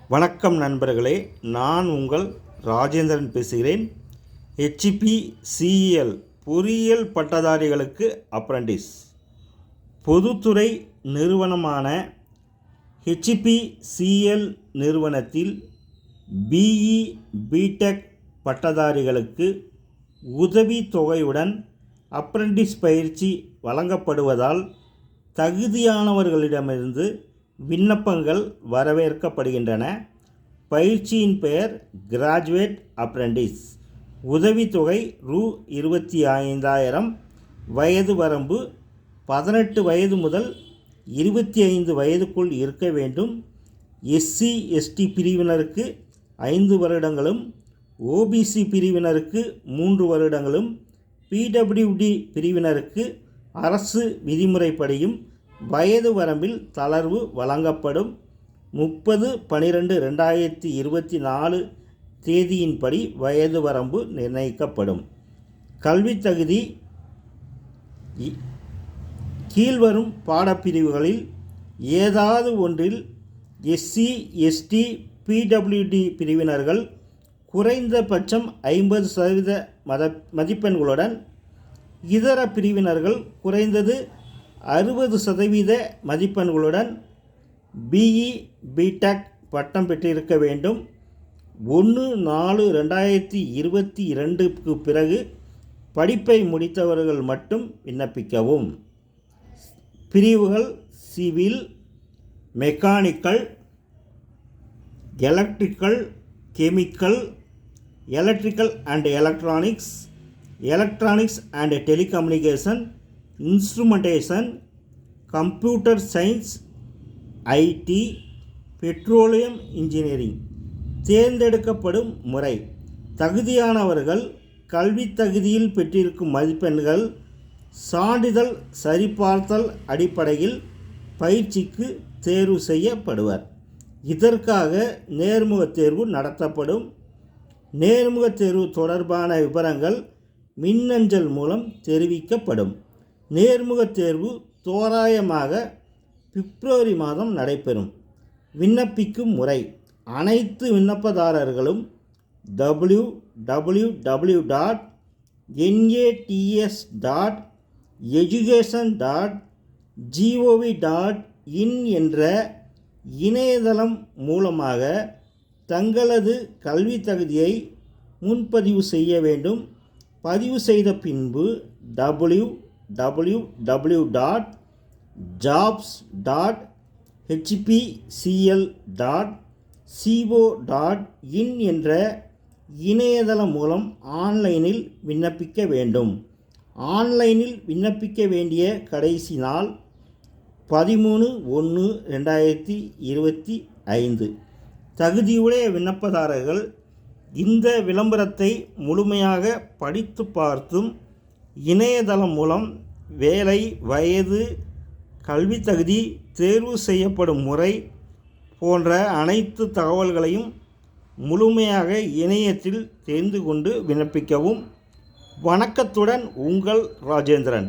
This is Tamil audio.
வணக்கம் நண்பர்களே, நான் உங்கள் ராஜேந்திரன் பேசுகிறேன். HPCL பொறியியல் பட்டதாரிகளுக்கு அப்ரண்டிஸ் பொதுத்துறை நிறுவனமான HPCL நிறுவனத்தில் BE BTech பட்டதாரிகளுக்கு உதவித்தொகையுடன் அப்ரண்டிஸ் பயிற்சி வழங்கப்படுவதால் தகுதியானவர்களிடமிருந்து விண்ணப்பங்கள் வரவேற்கப்படுகின்றன. பயிற்சியின் பெயர் கிராஜுவேட் அப்ரண்டிஸ். உதவித்தொகை ரூ. 25,000. வயது வரம்பு 18 வயது முதல் 25 வயதுக்குள் இருக்க வேண்டும். SC ST பிரிவினருக்கு 5 வருடங்களும், OBC பிரிவினருக்கு 3 வருடங்களும், PWD பிரிவினருக்கு அரசு விதிமுறைப்படியும் வயது வரம்பில் தளர்வு வழங்கப்படும். 30/12/2024 தேதியின்படி வயது வரம்பு நிர்ணயிக்கப்படும். கல்வி தகுதி கீழ்வரும் பாடப்பிரிவுகளில் ஏதாவது ஒன்றில் SC ST PWD பிரிவினர்கள் குறைந்தபட்சம் 50% மதிப்பெண்களுடன், இதர பிரிவினர்கள் குறைந்தது 60% மதிப்பெண்களுடன் BE BTech பட்டம் பெற்றிருக்க வேண்டும். 1/4/2022க்கு பிறகு படிப்பை முடித்தவர்கள் மட்டும் விண்ணப்பிக்கவும். பிரிவுகள் civil, mechanical, electrical, chemical, electrical and electronics, electronics and telecommunication, instrumentation, computer science, IT, petroleum engineering. தேர்ந்தெடுக்கப்படும் முறை: தகுதியானவர்கள் கல்வி தகுதியில் பெற்றிருக்கும் மதிப்பெண்கள் சான்றிதழ் சரிபார்த்தல் அடிப்படையில் பயிற்சிக்கு தேர்வு செய்யப்படுவர். இதற்காக நேர்முகத் தேர்வு நடத்தப்படும். நேர்முகத் தேர்வு தொடர்பான விவரங்கள் மின்னஞ்சல் மூலம் தெரிவிக்கப்படும். நேர்முகத் தேர்வு தோராயமாக பிப்ரவரி மாதம் நடைபெறும். விண்ணப்பிக்கும் முறை: அனைத்து விண்ணப்பதாரர்களும் www.nats.education.gov.in என்ற இணையதளம் மூலமாக தங்களது கல்வி தகுதியை முன்பதிவு செய்ய வேண்டும். பதிவு செய்த பின்பு www.jobs.hpcl.co.in என்ற இணையதளம் மூலம் ஆன்லைனில் விண்ணப்பிக்க வேண்டும். ஆன்லைனில் விண்ணப்பிக்க வேண்டிய கடைசி நாள் 13/1/2025. தகுதியுடைய விண்ணப்பதாரர்கள் இந்த விளம்பரத்தை முழுமையாக படித்து பார்த்தும் இணையதளம் மூலம் வேலை, வயது, கல்வி தகுதி, தேர்வு செய்யப்படும் முறை போன்ற அனைத்து தகவல்களையும் முழுமையாக இணையத்தில் தெரிந்து கொண்டு விண்ணப்பிக்கவும். வணக்கத்துடன் உங்கள் ராஜேந்திரன்.